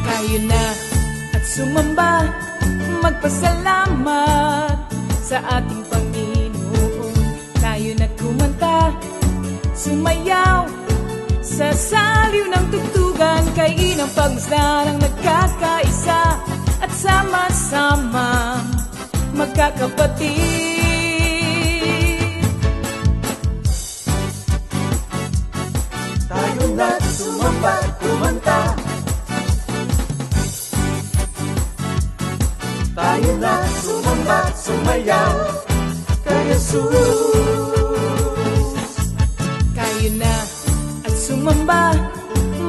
Tayo na at sumamba, magpasalamat sa ating Panginoon. Tayo na't kumanta, sumayaw sa saliw ng tugtugan, kay inang pagmasdan ang nagkakaisa at sama-sama magkakapatid. Tayo na't sumamba, kumanta. Tayo na sumamba, sumayaw kay Jesus. Tayo na at sumamba,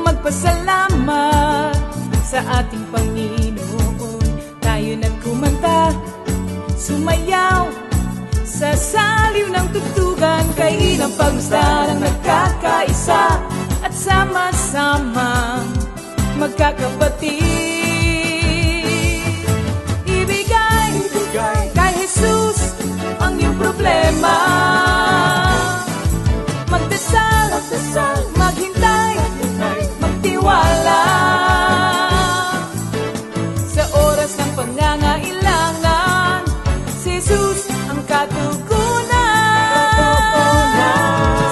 magpasalamat sa ating Panginoon. Tayo na't kumanta, sumayaw sa saliw ng tugtugan, kay inang pagmasdan ang nagkakaisa at sama-sama magkakapatid. Kay Jesus ang iyong problema, magdasal, maghintay, magtiwala. Sa oras ng pangangailangan, si Jesus ang katugunan.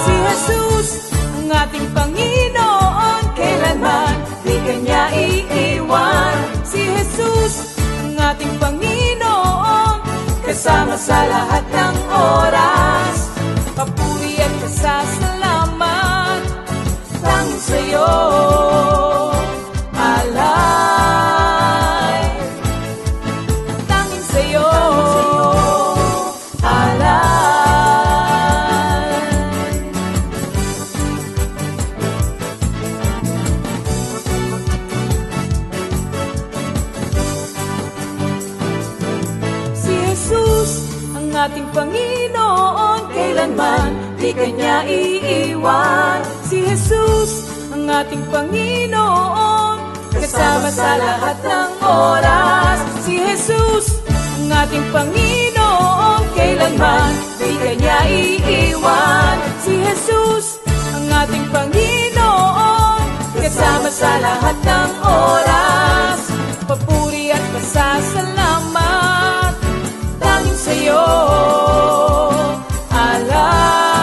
Si Jesus ang ating Panginoon, kailanman di kanya iiwan. Si Jesus ang ating Panginoon, kasama sa lahat ng oras. Papuri at pasasalamat tanging sa'yo, alay. Tanging sa'yo, alay. Si Jesus ang ating Panginoon, kailanman di kanya iiwan. Si Jesus ang ating Panginoon, kasama sa lahat ng oras. Si Jesus ang ating Panginoon, kailanman di kanya iiwan. Si Jesus ang ating Panginoon, kasama sa lahat ng oras. Papuri at pasasalamat tanging sa'yo, alay.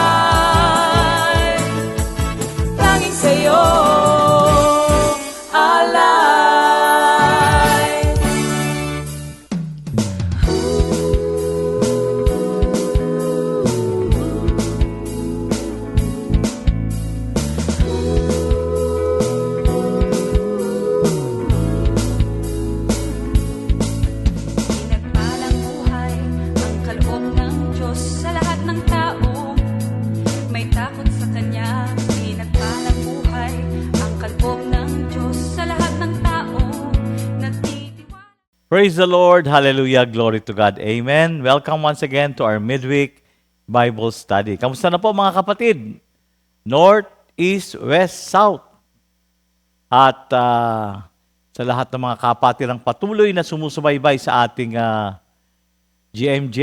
Tanging sa'yo, alay. Pinagpalang buhay ang kaloob ng Diyos sa lahat ng tao. May takot sa Kanya. Pinagpalang buhay ang kaloob ng Diyos sa lahat ng tao. Nagtitiwala. Praise the Lord. Hallelujah. Glory to God. Amen. Welcome once again to our midweek Bible study. Kamusta na po mga kapatid? North, East, West, South. At sa lahat ng mga kapatirang patuloy na sumusubaybay sa ating GMJ,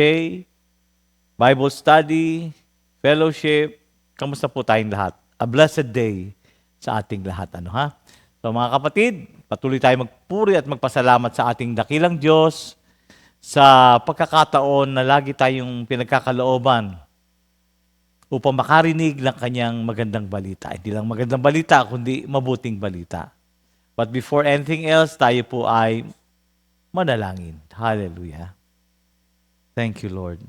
Bible study, fellowship, kamusta po tayong lahat? A blessed day sa ating lahat. Ano ha? So mga kapatid, patuloy tayo magpuri at magpasalamat sa ating dakilang Diyos sa pagkakataon na lagi tayong pinagkakalooban upang makarinig ng kanyang magandang balita. Hindi lang magandang balita, kundi mabuting balita. But before anything else, tayo po ay manalangin. Hallelujah. Thank you, Lord.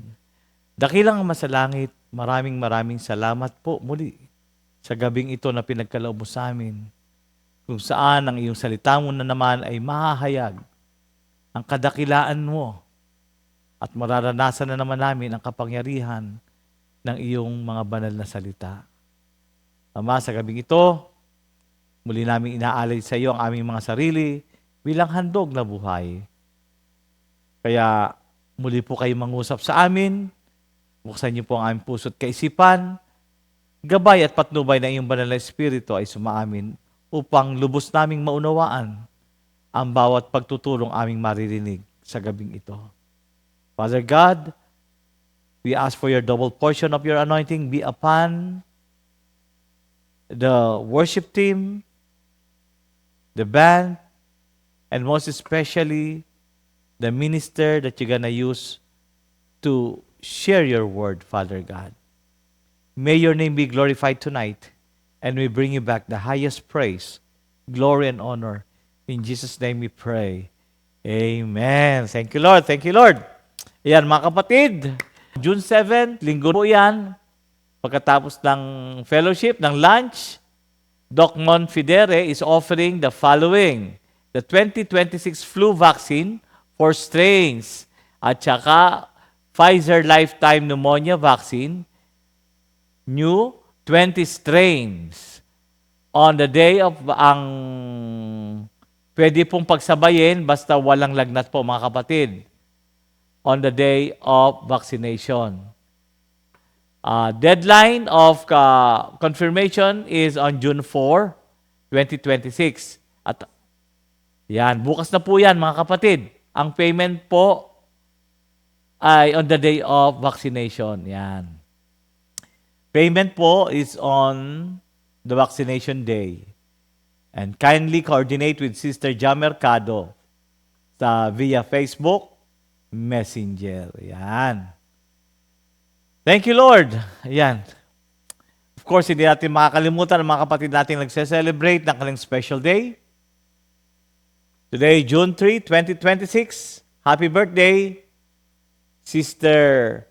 Dakilang Ama sa langit, maraming salamat po muli sa gabing ito na pinagkaloob mo sa amin, kung saan ang iyong salita mo na naman ay mahahayag ang kadakilaan mo at mararanasan na naman namin ang kapangyarihan ng iyong mga banal na salita. Ama, sa gabing ito, muli namin inaalay sa iyo ang aming mga sarili bilang handog na buhay. Kaya muli po kayo mangusap sa amin, buksan niyo po ang aming puso't kaisipan gabay at patnubay ng iyong banal na Espiritu ay sumaamin upang lubos naming maunawaan ang bawat pagtutulong aming maririnig sa gabing ito. Father God, we ask for your double portion of your anointing be upon the worship team, the band, and most especially the minister that you're gonna use to share your word, Father God. May your name be glorified tonight, and we bring you back the highest praise, glory, and honor. In Jesus' name we pray. Amen. Thank you, Lord. Thank you, Lord. Ayan, mga kapatid, June 7, linggo po yan. Pagkatapos ng fellowship, ng lunch, Doc Mon Fidere is offering the following: the 2026 flu vaccine for strains at saka Pfizer Lifetime Pneumonia Vaccine, new 20 strains. On the day of pwede pong pagsabayin basta walang lagnat po mga kapatid. On the day of vaccination. Deadline of confirmation is on June 4, 2026. At yan, bukas na po yan mga kapatid. Ang payment po ay on the day of vaccination. Yan. Payment po is on the vaccination day. And kindly coordinate with Sister Jam Mercado via Facebook Messenger. Yan. Thank you, Lord. Ayan. Of course, hindi natin makakalimutan ang mga kapatid natin nagse-celebrate ng kanilang special day. Today, June 3, 2026. Happy birthday, Sister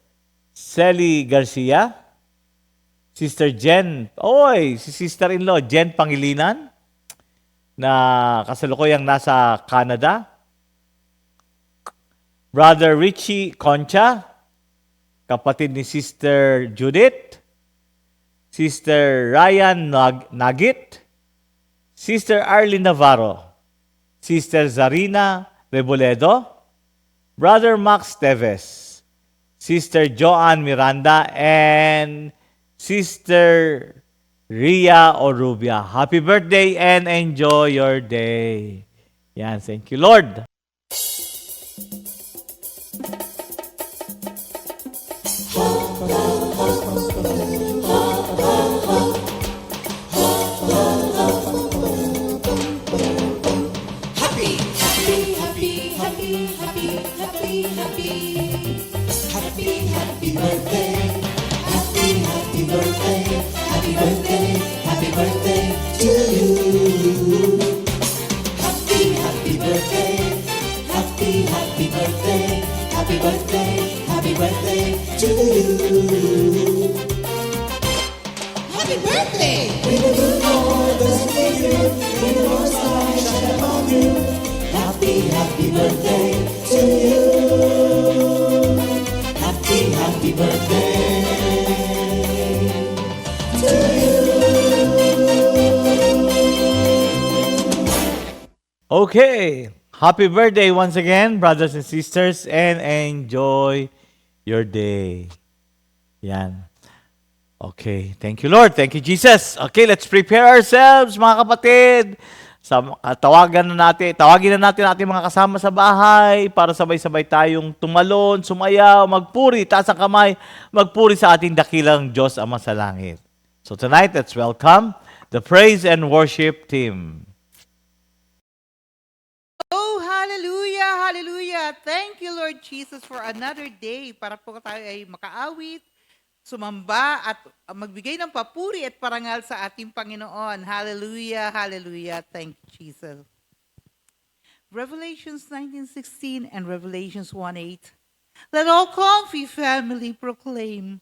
Sally Garcia, Sister Jen, si sister-in-law, Jen Pangilinan, na kasalukuyang nasa Canada. Brother Richie Concha, kapatid ni Sister Judith, Sister Ryan Nagit, Sister Arlene Navarro, Sister Zarina Reboledo, Brother Max Teves, Sister Joanne Miranda, and Sister Ria Orubia. Happy birthday and enjoy your day. Yan, thank you, Lord. Okay. Happy birthday once again, brothers and sisters, and enjoy your day. Yan. Okay. Thank you, Lord. Thank you, Jesus. Okay, let's prepare ourselves, mga kapatid. Tawagin na natin ating mga kasama sa bahay para sabay-sabay tayong tumalon, sumayaw, magpuri, taas ang kamay, magpuri sa ating dakilang Diyos Ama sa langit. So tonight, let's welcome the praise and worship team. Oh, hallelujah, hallelujah. Thank you, Lord Jesus, for another day para po tayo ay makaawit, sumamba at magbigay ng papuri at parangal sa ating Panginoon. Hallelujah, hallelujah. Thank you, Jesus. Revelations 19:16 and Revelations 1:8. Let all Comfy family proclaim.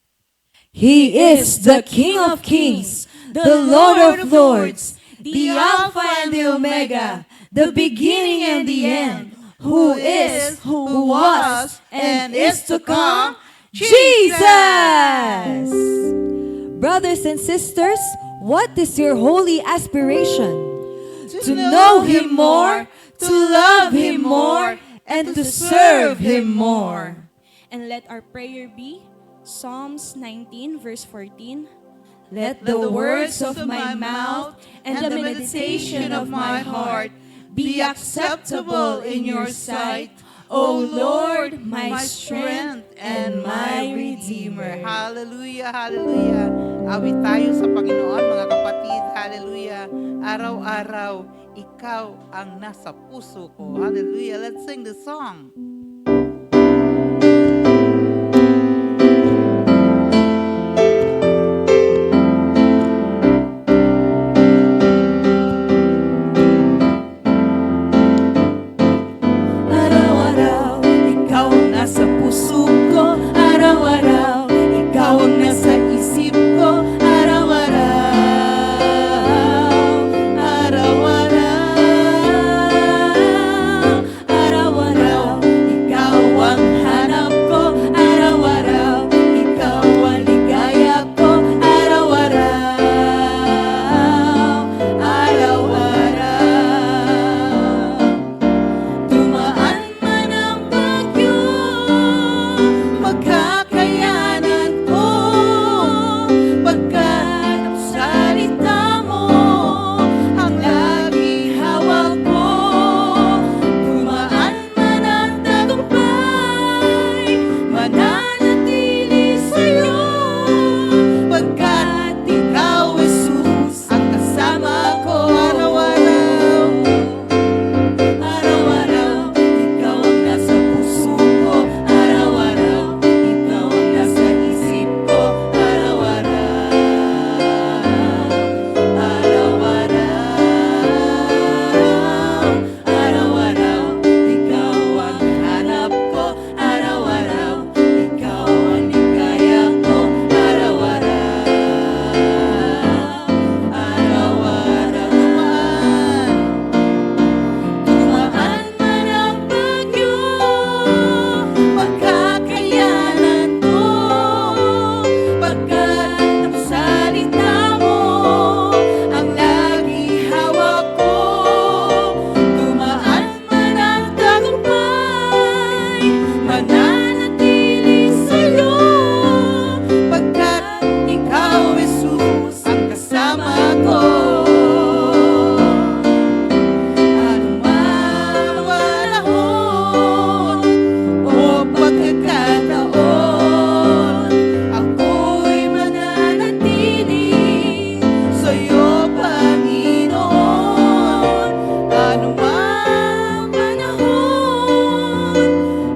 He is the King of Kings, the Lord of Lords, the Alpha and the Omega, the beginning and the end, who is, who was, and is to come, Jesus! Brothers and sisters, what is your holy aspiration? To know Him more, to love Him more, and to serve Him more. And let our prayer be Psalms 19 verse 14. Let the words of my mouth and the meditation of my heart be acceptable in your sight, O Lord, my strength and my Redeemer. Hallelujah, hallelujah. Awit tayo sa Panginoon, mga kapatid. Hallelujah. Araw-araw, ikaw ang nasa puso ko. Hallelujah. Let's sing the song. Araw-araw, ikaw ang nasa puso ko. Araw-araw, ikaw ang nasa isip ko. Araw-araw, araw-araw, araw-araw, ikaw ang hanap ko. Araw-araw, ikaw ang ligaya ko. Araw-araw, araw-araw. Dumaan man ang bagyo, magkakayanan ko, pagkat ang salita mo ang lagi hawak ko. Dumaan man ang tagumpay, mananatili sa'yo, pagkat ikaw, Jesus, ang kasama ko. Araw-araw, araw-araw, ikaw ang nasa puso ko. Araw-araw, ikaw ang nasa isip ko. Araw-araw, araw-araw, araw-araw, ikaw ang hanap ko. Araw-araw, ikaw ang ligaya ko. Araw-araw, araw-araw, dumaan man ang bagyo, magkakayanan ko, pagkat ang salita mo ang lagi hawak ko. Dumaan man ang tagumpay, mananatili sa'yo, pagkat ikaw, Jesus, ang kasama ko. Anumang panahon o pagkakataon, ako'y mananatili sa'yo, Panginoon. Anumang panahon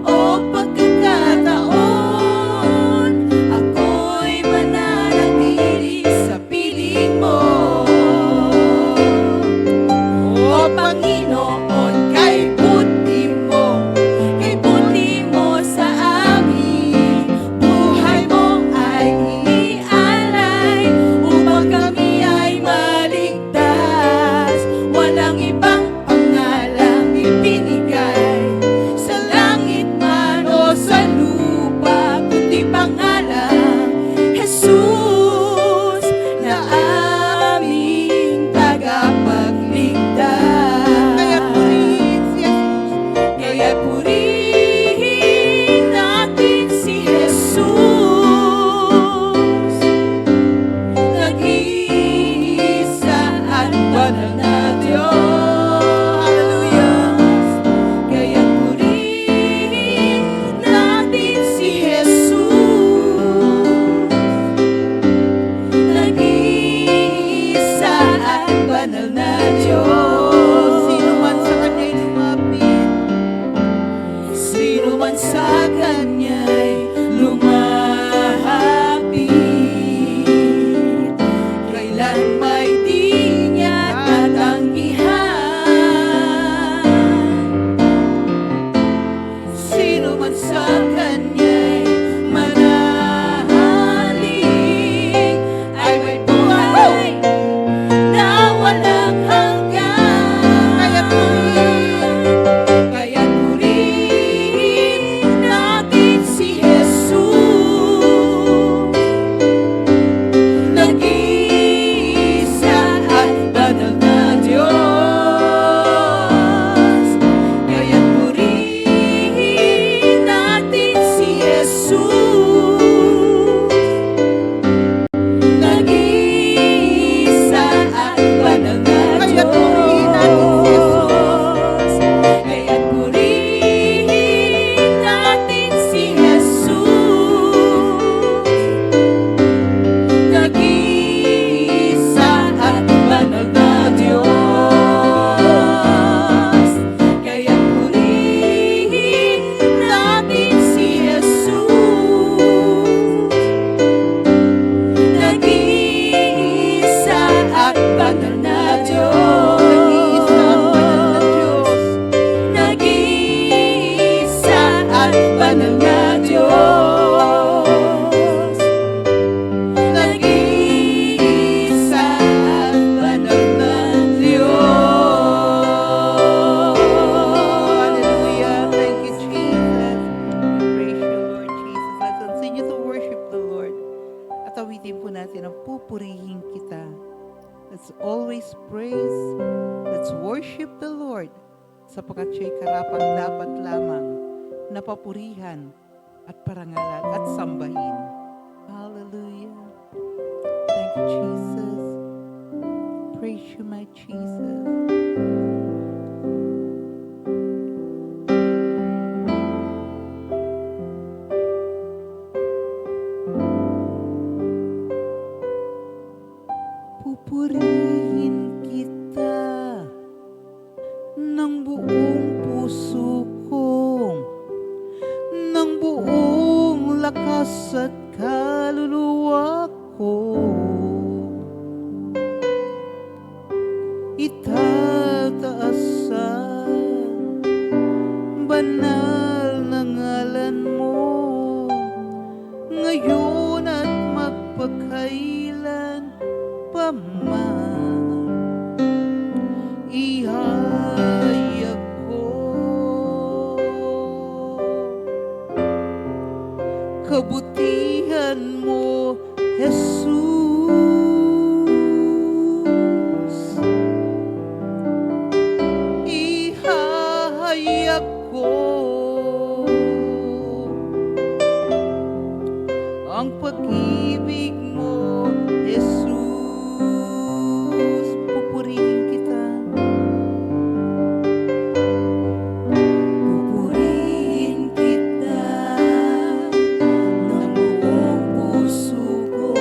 o pagkakataon, ako'y mananatili sa piling mo. O Panginoon, kay buti mo sa amin, buhay mo ay inialay, upang kami ay maligtas. Walang ibang pangalang ibinigay, sa langit man o sa lupa, kundi pangalang Jesus, na aming tagapagligtas. Kaya purihin natin si Jesus, nag-iisa at banal na Diyos. Hallelujah. Kaya purihin natin si Jesus, nag-iisa at banal na Diyos. Sino man sa Kanya'y lumapit, Sino man sa Kanya'y lumapit, kailan may di niya tatanggihan. Sino man sa Kanya'y manahaling, ay may buhay na walang hanggan. Kaya purihin natin si sapagkat siya'y karapat dapat lamang napapurihan at parangalan at sambahin. Hallelujah. Thank you, Jesus. Praise you, my Jesus. Pupurihin kita ng buong puso ko, ng buong lakas at kaluluwa ko. Itataasan banal na ngalan mo, ngayon at magpakailan pa man. Ihayag ko kabutihan mo, Jesus. Ihayag ko ang pag-ibig mo, Jesus. Pupurihin kita. Pupurihin kita ng buong puso ko,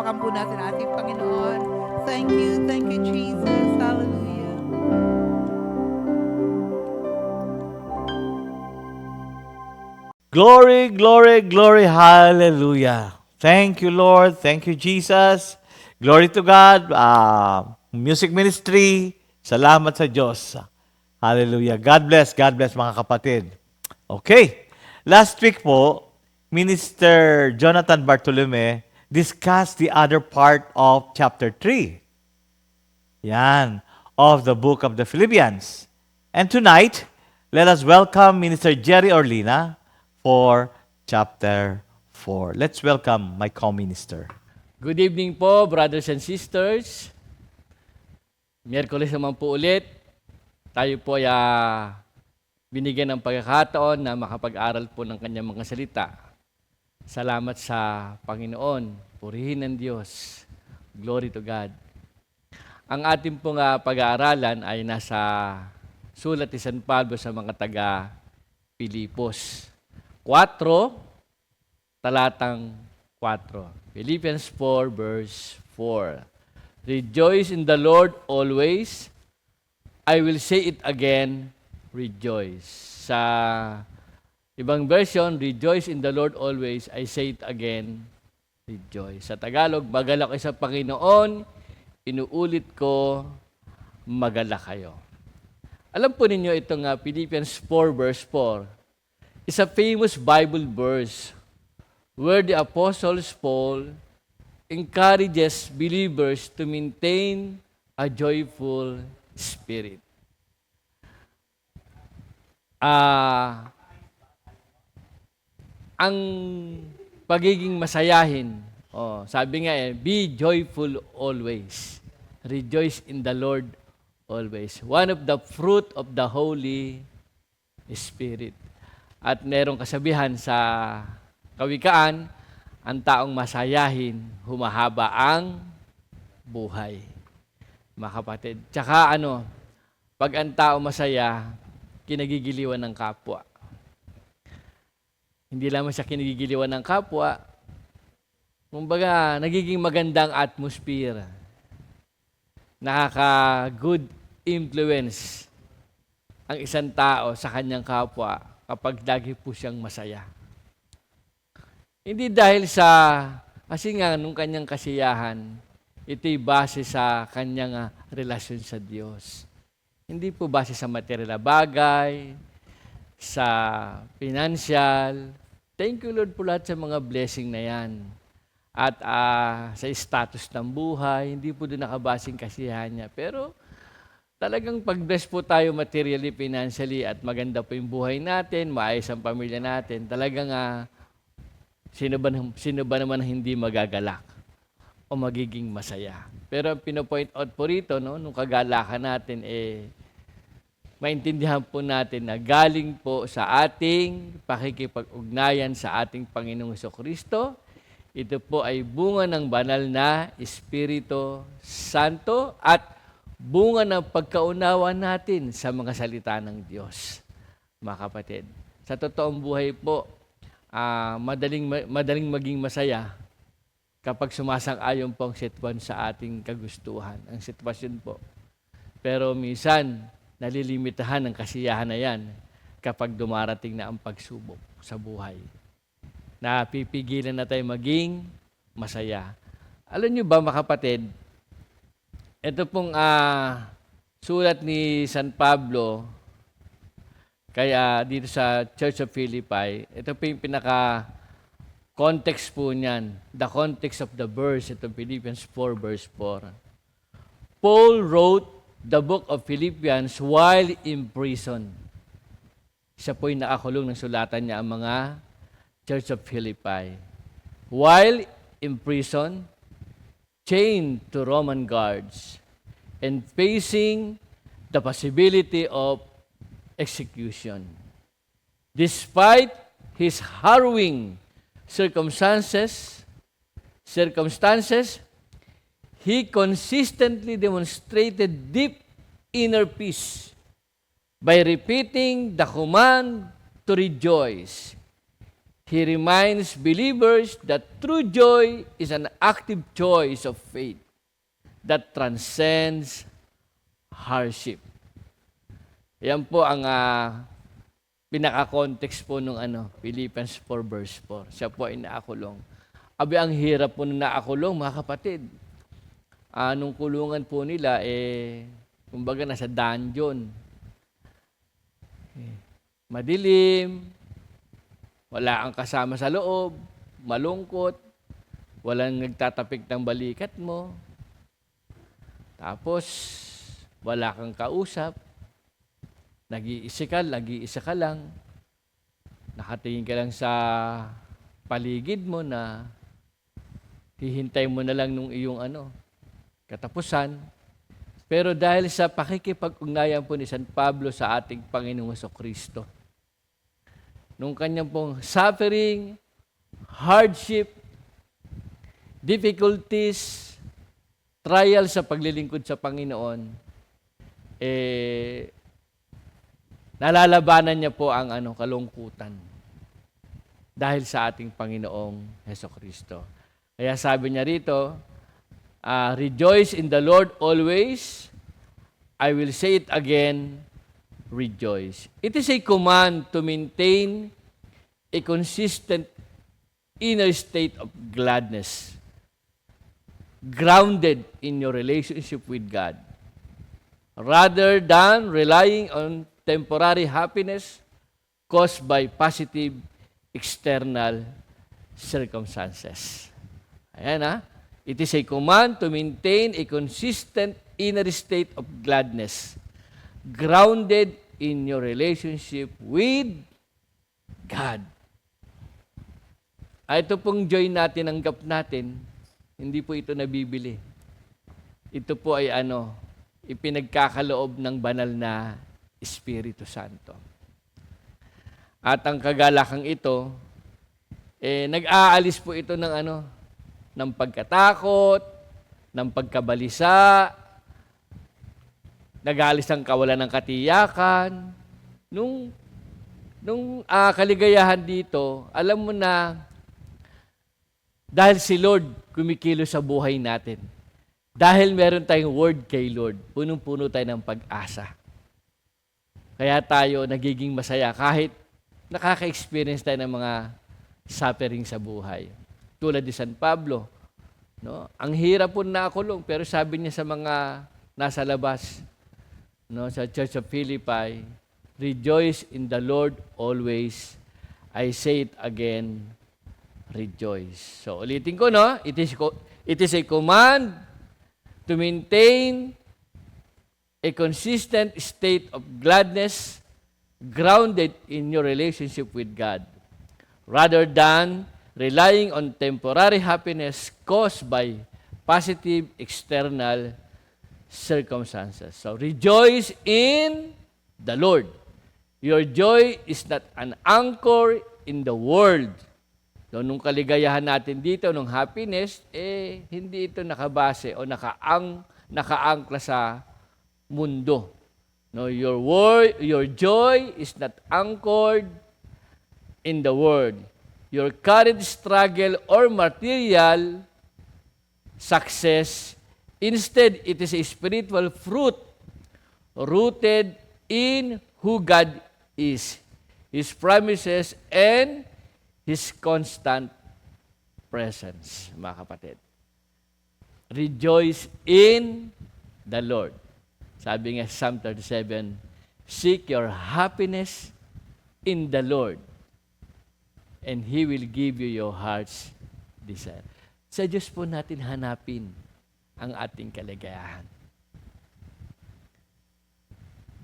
Palakpakan po natin ang ating Panginoon. Thank you, Jesus. Hallelujah. Glory, glory, glory, hallelujah. Thank you, Lord. Thank you, Jesus. Glory to God. Music ministry, salamat sa Diyos. Hallelujah. God bless mga kapatid. Okay. Last week po, Minister Jonathan Bartolome discussed the other part of chapter 3. Yan, of the book of the Philippians. And tonight, let us welcome Minister Jerry Orlina for chapter 4. Let's welcome my co-minister. Good evening po, brothers and sisters. Miyerkules naman po ulit. Tayo po ay binigyan ng pagkakataon na makapag-aral po ng kanyang mga salita. Salamat sa Panginoon. Purihin ng Diyos. Glory to God. Ang ating pong pag-aaralan ay nasa sulat ni San Pablo sa mga taga-Pilipos. 4, talatang 4. Philippians 4, verse 4. Rejoice in the Lord always. I will say it again, rejoice. Sa ibang version, rejoice in the Lord always. I say it again, rejoice. Sa Tagalog, magalak kayo sa Panginoon. Inuulit ko, magalak kayo. Alam po ninyo itong Philippians 4, verse 4. It's a famous Bible verse where the Apostle Paul encourages believers to maintain a joyful spirit. Ang pagiging masayahin, sabi nga be joyful always. Rejoice in the Lord always. One of the fruit of the Holy Spirit. At merong kasabihan sa Kawikaan, ang taong masayahin, humahaba ang buhay. Mga kapatid. Tsaka pag ang tao masaya, kinagigiliwan ng kapwa. Hindi lamang siya kinagigiliwan ng kapwa, kumbaga, nagiging magandang atmosphere. Nakaka-good influence ang isang tao sa kanyang kapwa kapag lagi po siyang masaya. Hindi dahil kasi nga nung kanyang kasiyahan, ito'y base sa kanyang relasyon sa Diyos. Hindi po base sa material na bagay, sa financial. Thank you Lord po lahat sa mga blessing na yan. At sa status ng buhay, hindi po doon nakabasing kasiyahan niya. Pero talagang pag-bless po tayo materially, financially, at maganda po yung buhay natin, maayos ang pamilya natin, talagang sino ba naman hindi magagalak o magiging masaya. Pero ang pino-point out po rito, nung kagalakan natin, maintindihan po natin na galing po sa ating pakikipag-ugnayan sa ating Panginoong Jesucristo. Ito po ay bunga ng banal na Espiritu Santo at bunga ng pagkaunawa natin sa mga salita ng Diyos. Mga kapatid, sa totoong buhay po, madaling maging masaya kapag sumasang-ayon po ang sitwasyon sa ating kagustuhan. Ang sitwasyon po. Pero minsan, nalilimitahan ang kasiyahan na yan kapag dumarating na ang pagsubok sa buhay. Napipigilan na tayo maging masaya. Alam niyo ba, mga kapatid, ito pong sulat ni San Pablo, kaya dito sa Church of Philippi, ito po yung pinaka-context po niyan. The context of the verse, ito Philippians 4 verse 4. Paul wrote the book of Philippians while in prison. Siya po yung nakakulong ng sulatan niya ang mga Church of Philippi. While in prison, chained to Roman guards, and facing the possibility of execution. Despite his harrowing circumstances, he consistently demonstrated deep inner peace by repeating the command to rejoice. He reminds believers that true joy is an active choice of faith that transcends hardship. Yan po ang pinaka-context po nung Philippians 4 verse 4. Siya po ay naakulong. Abi, ang hirap po nung naakulong, mga kapatid. Nung kulungan po nila, kumbaga nasa dungeon. Madilim, wala kang kasama sa loob, malungkot, walang nagtatapik ng balikat mo. Tapos, wala kang kausap. Nag-iisa ka lang. Nakatingin ka lang sa paligid mo na hihintay mo na lang nung iyong katapusan. Pero dahil sa pakikipag-ugnayan po ni San Pablo sa ating Panginoong Kristo, nung kanyang pong suffering, hardship, difficulties, trial sa paglilingkod sa Panginoon, nalalabanan niya po ang kalungkutan dahil sa ating Panginoong Kristo. Kaya sabi niya rito, rejoice in the Lord always. I will say it again, rejoice. It is a command to maintain a consistent inner state of gladness, grounded in your relationship with God, rather than relying on temporary happiness caused by positive external circumstances. Ayan It is a command to maintain a consistent inner state of gladness, grounded in your relationship with God. Ito pong joy natin, anggap natin, hindi po ito nabibili. Ito po ay ipinagkakaloob ng banal na Espiritu Santo. At ang kagalakang ito, nag-aalis po ito ng pagkatakot, ng pagkabalisa, nag-aalis ang kawalan ng katiyakan. Nung kaligayahan dito, alam mo na, dahil si Lord kumikilo sa buhay natin, dahil meron tayong word kay Lord, punong-puno tayo ng pag-asa. Kaya tayo nagiging masaya kahit nakaka-experience tayo ng mga suffering sa buhay. Tulad ni San Pablo, ang hirap po nakulong, pero sabi niya sa mga nasa labas, sa Church of Philippi, rejoice in the Lord always. I say it again, rejoice. So ulitin ko, it is a command to maintain a consistent state of gladness grounded in your relationship with God, rather than relying on temporary happiness caused by positive external circumstances. So rejoice in the Lord. Your joy is not an anchor in the world. So, nung kaligayahan natin dito, nung happiness, hindi ito nakabase o nakaangkla sa mundo. Your joy is not anchored in the world. Your current struggle or material success, instead, it is a spiritual fruit rooted in who God is, His promises, and His constant presence, mga kapatid. Rejoice in the Lord. Sabi nga Psalm 37, seek your happiness in the Lord, and He will give you your heart's desire. Sa Diyos po natin hanapin ang ating kaligayahan.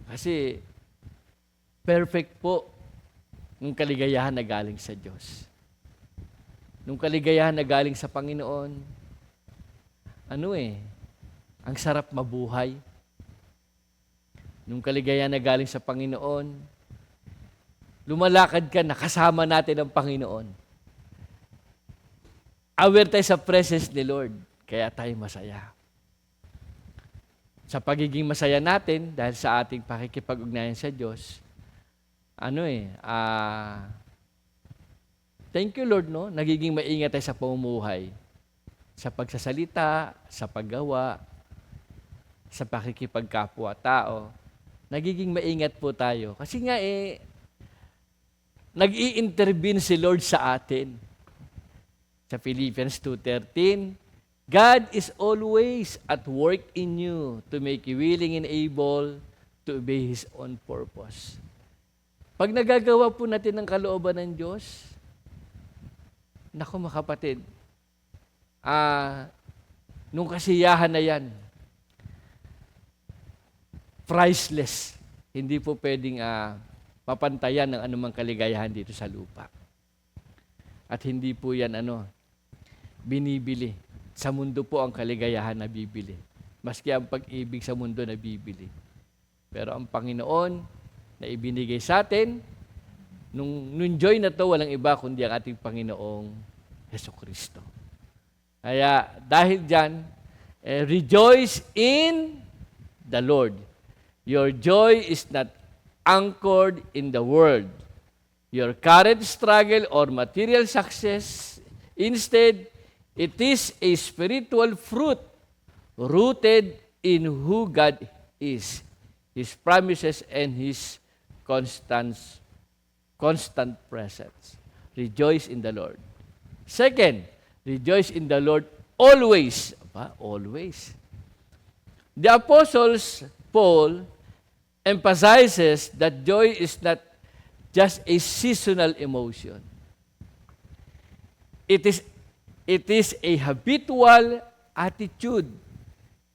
Kasi perfect po yung kaligayahan na galing sa Diyos. Nung kaligayahan na galing sa Panginoon, ang sarap mabuhay. Nung kaligayahan na galing sa Panginoon, lumalakad ka, nakasama natin ang Panginoon. Aware tayo sa presence ni Lord, kaya tayo masaya. Sa pagiging masaya natin, dahil sa ating pakikipag-ugnayan sa Diyos, Thank you, Lord, no? Nagiging maingat tayo sa pamumuhay. Sa pagsasalita, sa paggawa, sa pakikipagkapwa-tao. Nagiging maingat po tayo. Kasi nga nag-i-intervene si Lord sa atin. Sa Philippians 2:13, God is always at work in you to make you willing and able to obey His own purpose. Pag nagagawa po natin ang kalooban ng Diyos, naku mga kapatid, nung kasiyahan na yan, priceless. Hindi po pwedeng papantayan ng anumang kaligayahan dito sa lupa. At hindi po yan binibili. Sa mundo po ang kaligayahan na bibili. Maski ang pag-ibig sa mundo na bibili. Pero ang Panginoon na ibinigay sa atin, nung joy na to, walang iba kundi ang ating Panginoong Hesukristo. Kaya dahil dyan, rejoice in the Lord. Your joy is not anchored in the world, your current struggle or material success. Instead, it is a spiritual fruit rooted in who God is, His promises, and His constant presence. Rejoice in the Lord. Second, rejoice in the Lord always. Always. The Apostles Paul emphasizes that joy is not just a seasonal emotion. It is a habitual attitude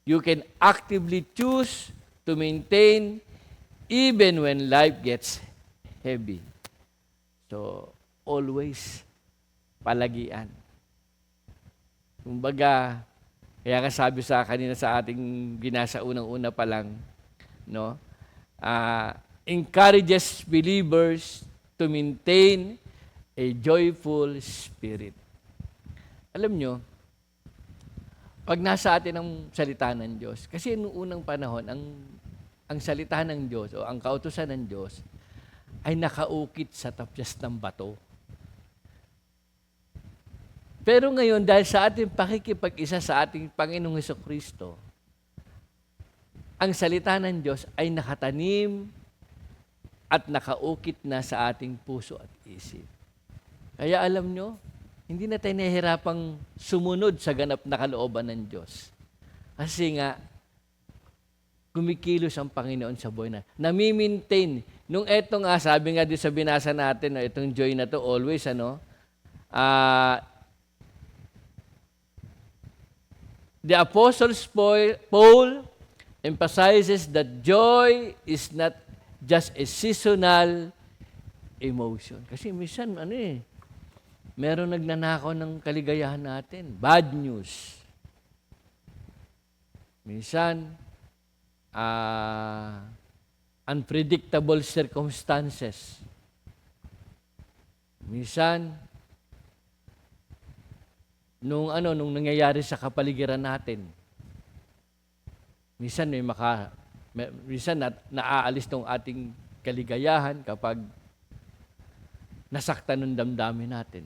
you can actively choose to maintain even when life gets heavy. So, always palagian. Kumbaga, kaya nga sabi sa kanina sa ating binasa unang-una pa lang, no? Encourages believers to maintain a joyful spirit. Alam nyo, pag nasa atin ang salita ng Diyos, kasi noong unang panahon, ang salita ng Diyos o ang kautusan ng Diyos ay nakaukit sa tapyas ng bato. Pero ngayon, dahil sa ating pakikipag-isa sa ating Panginoong Hesukristo, ang salita ng Diyos ay nakatanim at nakaukit na sa ating puso at isip. Kaya alam nyo, hindi na tayo nahihirapang sumunod sa ganap na kalooban ng Diyos. Kasi nga, kumikilos ang Panginoon sa buhay na. Nami-maintain. Nung eto nga, sabi nga din sa binasa natin, itong joy na to always, the Apostle Paul emphasizes that joy is not just a seasonal emotion. Kasi minsan, meron nagnanakaw ng kaligayahan natin. Bad news. Minsan, unpredictable circumstances. Minsan, nung nangyayari sa kapaligiran natin, minsan naaalis ng ating kaligayahan kapag nasaktan ng damdamin natin.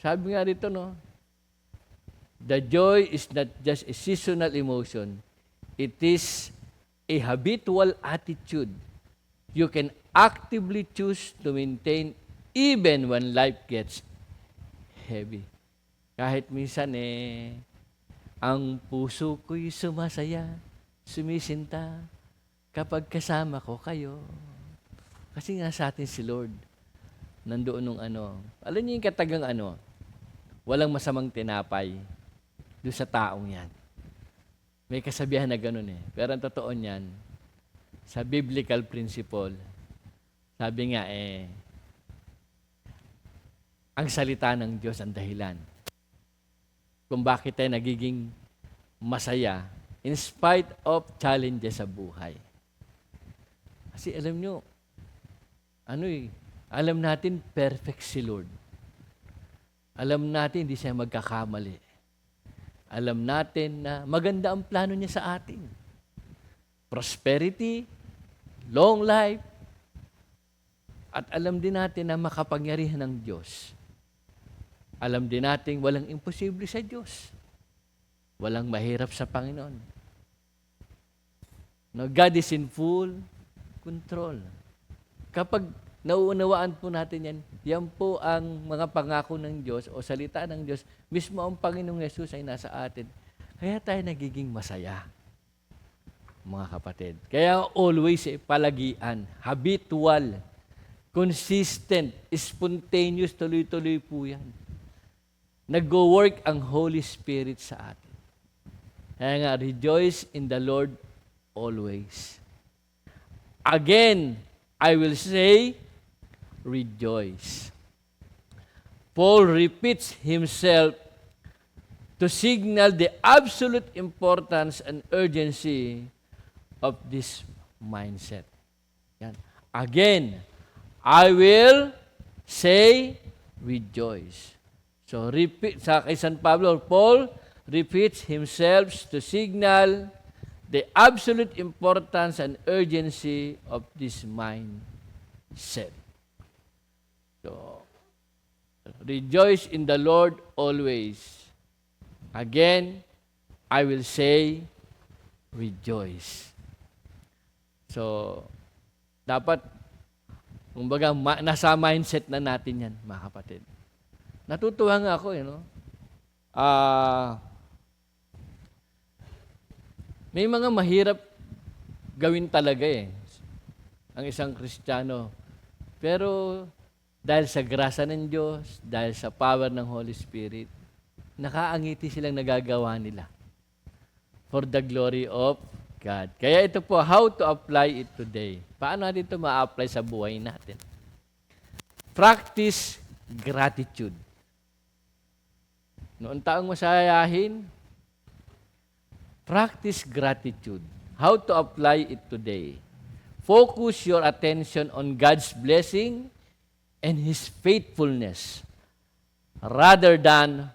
Sabi nga rito, the joy is not just a seasonal emotion. It is a habitual attitude you can actively choose to maintain even when life gets heavy. Kahit minsan ang puso ko'y sumasaya, sumisinta kapag kasama ko kayo. Kasi nga sa atin si Lord, nandoon nung alam niyo yung katagang walang masamang tinapay doon sa taong yan. May kasabihan na ganun Pero ang totoo niyan, sa biblical principle, sabi nga ang salita ng Diyos ang dahilan kung bakit tayo nagiging masaya in spite of challenges sa buhay. Kasi alam nyo, alam natin perfect si Lord. Alam natin hindi siya magkakamali. Alam natin na maganda ang plano niya sa atin. Prosperity, long life, At alam din natin na makapangyarihan ng Diyos. Alam din natin walang imposible sa Diyos. Walang mahirap sa Panginoon. No, God is in full control. Kapag nauunawaan po natin yan, yan po ang mga pangako ng Diyos o salita ng Diyos, mismo ang Panginoong Yesus ay nasa atin. Kaya tayo nagiging masaya, mga kapatid. Kaya always palagian, habitual, consistent, spontaneous, tuloy-tuloy po yan. Nag-work ang Holy Spirit sa atin. Kaya nga, rejoice in the Lord always. Again, I will say, rejoice. Paul repeats himself to signal the absolute importance and urgency of this mindset. Yan. Again, I will say, rejoice. So, repeat, sa kay San Pablo, Paul repeats himself to signal the absolute importance and urgency of this mindset. So, rejoice in the Lord always. Again, I will say, rejoice. So, dapat, kumbaga, nasa mindset na natin yan, mga kapatid. Natutuwa nga ako, may mga mahirap gawin talaga ang isang Kristiyano. Pero dahil sa grasa ng Diyos, dahil sa power ng Holy Spirit, nakaangiti silang nagagawa nila for the glory of God. Kaya ito po, how to apply it today. Paano natin ito ma-apply sa buhay natin? Practice gratitude. Noong taong masayahin, practice gratitude. How to apply it today? Focus your attention on God's blessing and His faithfulness rather than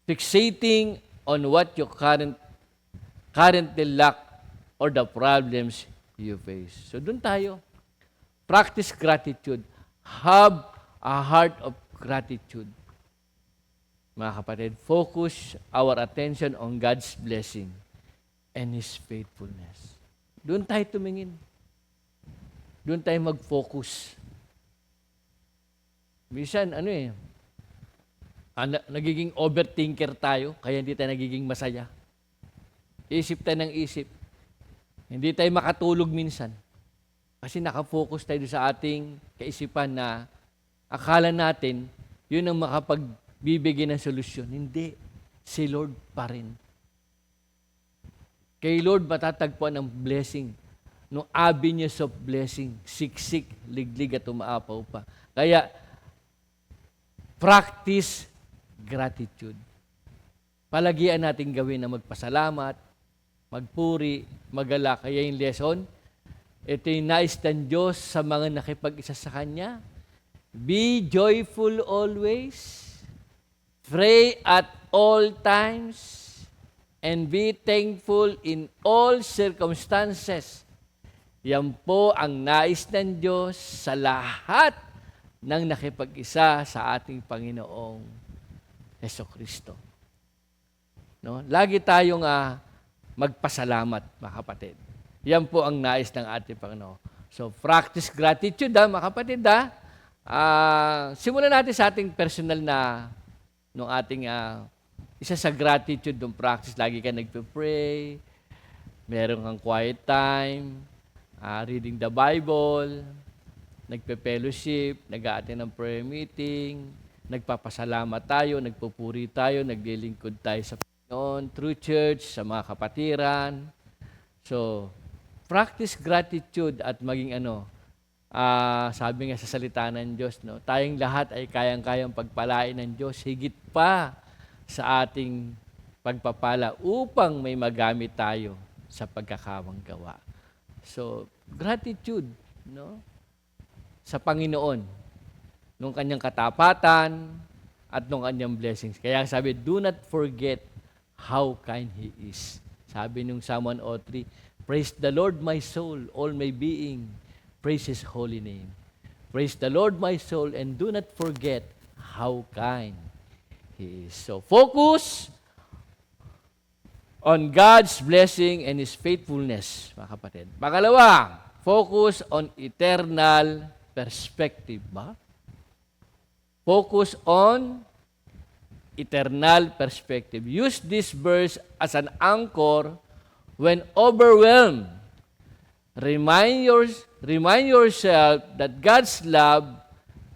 fixating on what you currently lack or the problems you face. So, dun tayo. Practice gratitude. Have a heart of gratitude. Mga kapatid, focus our attention on God's blessing and His faithfulness. Doon tayo tumingin. Doon tayo mag-focus. Minsan, nagiging overthinker tayo, kaya hindi tayo nagiging masaya. Isip tayo ng isip. Hindi tayo makatulog minsan. Kasi nakafocus tayo sa ating kaisipan na akala natin, yun ang makapagbibigay ng solusyon. Hindi. Si Lord pa rin. Kay Lord matatagpuan ang blessing. No avenues of blessing. Siksik, liglig at umaapaw pa. Kaya, practice gratitude. Palagian natin gawin na magpasalamat, magpuri, magalak. Kaya yung lesson, ito yung nais ng Diyos sa mga nakipag-isa sa Kanya. Be joyful always, pray at all times, and be thankful in all circumstances. Yan po ang nais ng Diyos sa lahat ng nakipag-isa sa ating Panginoong Jesucristo. No? Lagi tayong magpasalamat, mga kapatid. Yan po ang nais ng ating Panginoon. So, practice gratitude, mga kapatid. Simulan natin sa ating personal na nung ating isa sa gratitude ng practice. Lagi ka nagpe-pray, meron kang quiet time, reading the Bible, nagpe-fellowship, nag-a-attend ng prayer meeting, nagpapasalamat tayo, nagpupuri tayo, naglilingkod tayo sa Panginoon, through church, sa mga kapatiran. So, practice gratitude at maging sabi nga sa salita ng Diyos, tayong lahat ay kayang-kayang pagpalain ng Diyos, higit pa sa ating pagpapala upang may magamit tayo sa pagkakawang gawa. So, gratitude, sa Panginoon, nung kanyang katapatan at nung kanyang blessings. Kaya sabi, do not forget how kind He is. Sabi nung Psalm 103, praise the Lord my soul, all my being, praise His holy name. Praise the Lord, my soul, and do not forget how kind He is. So focus on God's blessing and His faithfulness, mga kapatid. Pangalawa, focus on eternal perspective. Ba? Focus on eternal perspective. Use this verse as an anchor when overwhelmed. Remind yourself that God's love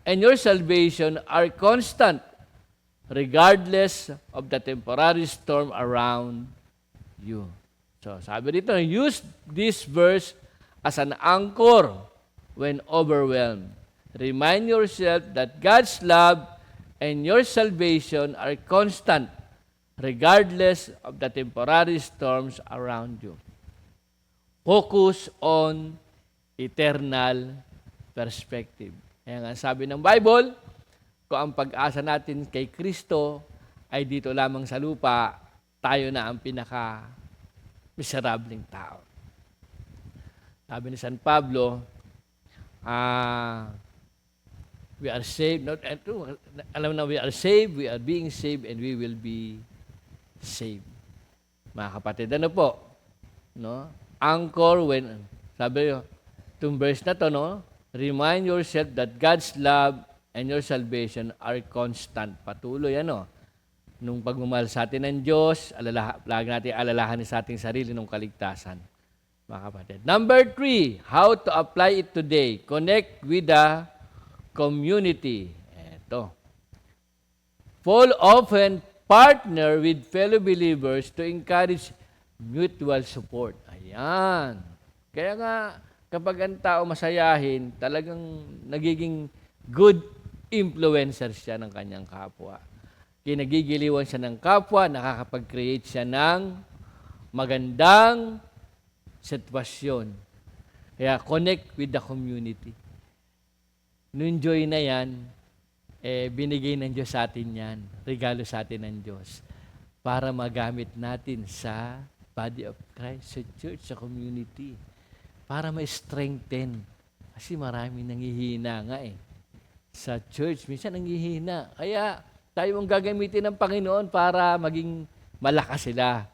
and your salvation are constant, regardless of the temporary storm around you. So, sabi dito, use this verse as an anchor when overwhelmed. Remind yourself that God's love and your salvation are constant, regardless of the temporary storms around you. Focus on eternal perspective. Kaya nga sabi ng Bible, kung ang pag-asa natin kay Kristo ay dito lamang sa lupa, tayo na ang pinaka-miserableng tao. Sabi ni San Pablo, we are saved, alam na we are saved, we are being saved, and we will be saved. Mga kapatid, ano po? No? Anchor when, sabi nyo, itong verse na to, no? Remind yourself that God's love and your salvation are constant. Patuloy, ano? Nung pagmamahal sa atin ng Diyos, lagi natin alalahanin sa ating sarili ng kaligtasan. Mga kapatid. Number 3, how to apply it today. Connect with the community. Ito. Paul often partner with fellow believers to encourage mutual support. Ayan. Kaya nga, kapag ang tao masayahin, talagang nagiging good influencer siya ng kanyang kapwa. Kinagigiliwan siya ng kapwa, nakakapag-create siya ng magandang sitwasyon. Kaya connect with the community. Nung-joy na yan, binigay ng Diyos sa atin yan. Regalo sa atin ng Diyos. Para magamit natin sa body of Christ, sa church, sa community. Para ma-strengthen. Kasi marami nanghihina nga sa church, minsan nanghihina. Kaya tayo ang gagamitin ng Panginoon para maging malakas sila.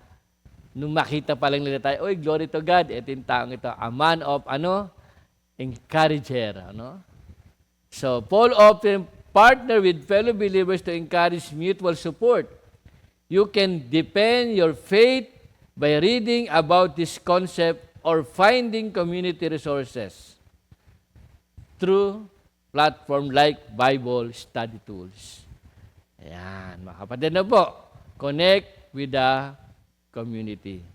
Nung makita pa lang nila tayo, oy, glory to God, ito yung taong ito, a man of, encourager, So, Paul often partner with fellow believers to encourage mutual support. You can deepen your faith by reading about this concept or finding community resources through platform like Bible study tools. Ayan, mga kapatid na po. Connect with the community.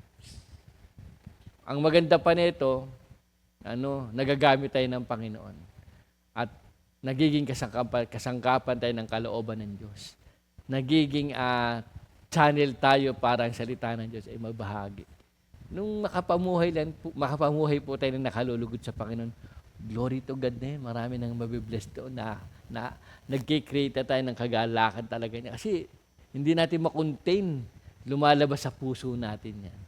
Ang maganda pa nito, nagagamit tayo ng Panginoon. At nagiging kasangkapan tayo ng kalooban ng Diyos. Nagiging channel tayo para ang salita ng Diyos ay mabahagi. Nung makapamuhay po tayo na nakalulugod sa Panginoon, glory to God na marami nang mabibless doon na nagkikreate tayo ng kagalakan talaga niya. Kasi hindi natin makontain, lumalabas sa puso natin yan.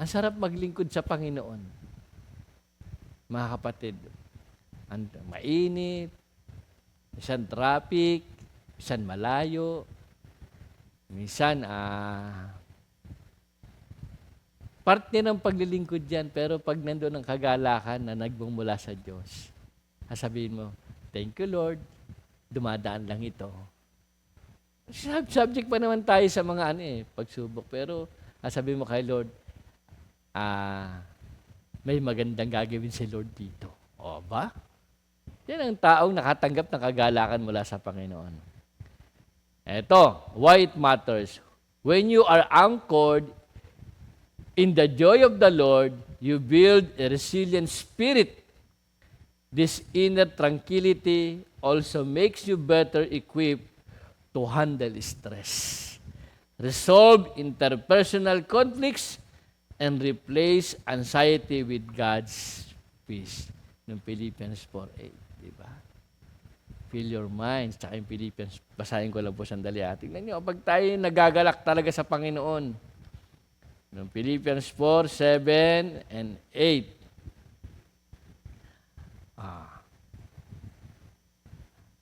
Ang sarap maglingkod sa Panginoon. Mga kapatid, mainit, minsan traffic, minsan malayo, minsan, parte ng paglilingkod yan, pero pag nandoon ang kagalakan na nagbumula sa Diyos, sasabihin mo, thank you Lord, dumadaan lang ito. Subject pa naman tayo sa mga pagsubok, pero sasabihin mo kay Lord, may magandang gagawin si Lord dito. O ba? Yan ang taong nakatanggap ng kagalakan mula sa Panginoon. Eto, why it matters. When you are anchored in the joy of the Lord, you build a resilient spirit. This inner tranquility also makes you better equipped to handle stress, resolve interpersonal conflicts, and replace anxiety with God's peace. Ng Philippians 4:8, di ba? Fill your minds. Tsaka yung Philippians, basahin ko lang po sandali. Tingnan nyo, pag tayo nagagalak talaga sa Panginoon. Ng Philippians 4:7 and 8.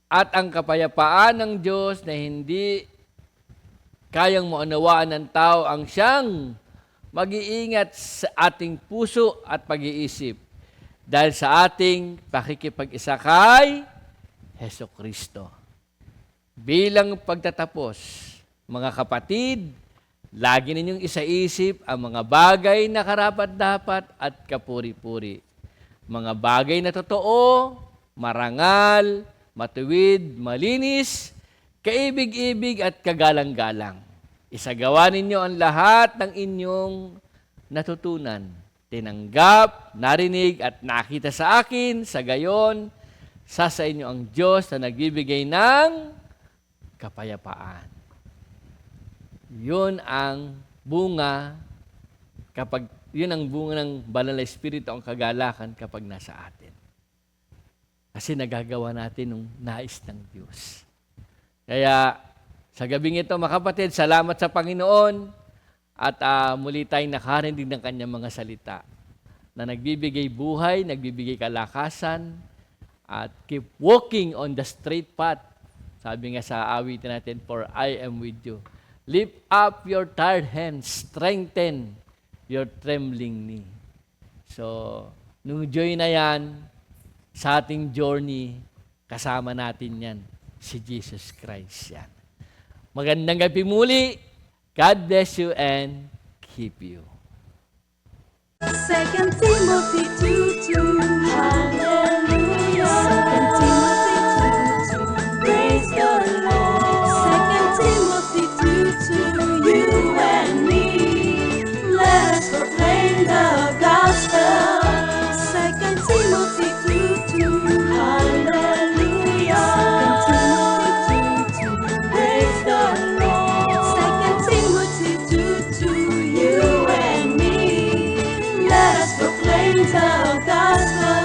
At ang kapayapaan ng Diyos na hindi kayang maunawaan ng tao ang siyang mag-iingat sa ating puso at pag-iisip dahil sa ating pakikipag-isa kay Heso Kristo. Bilang pagtatapos, mga kapatid, lagi ninyong isaisip ang mga bagay na karapat-dapat at kapuri-puri. Mga bagay na totoo, marangal, matuwid, malinis, kaibig-ibig at kagalang-galang. Isagawa ninyo ang lahat ng inyong natutunan, tinanggap, narinig at nakita sa akin, sa gayon, sa inyo ang Diyos na nagbibigay ng kapayapaan. Yun ang bunga ng banal na Espiritu, ang kagalakan kapag nasa atin. Kasi nagagawa natin ng nais ng Diyos. Kaya sa gabing ito, mga kapatid, salamat sa Panginoon at muli tayong nakarinig ng kanyang mga salita na nagbibigay buhay, nagbibigay kalakasan, at keep walking on the straight path. Sabi nga sa awitin natin, for I am with you. Lift up your tired hands, strengthen your trembling knee. So, nung joy na yan, sa ating journey, kasama natin yan, si Jesus Christ yan. Magandang gabi muli. God bless you and keep you. 2 Timothy 2:2. Hallelujah. 2 Timothy 2:2. Praise the Lord. 2 Timothy 2:2. You and me, let us proclaim the gospel. 2 Timothy 2:2. Hallelujah. 2 Timothy 2:2. Praise the Lord. 2 Timothy 2:2. You and me, let us proclaim the gospel.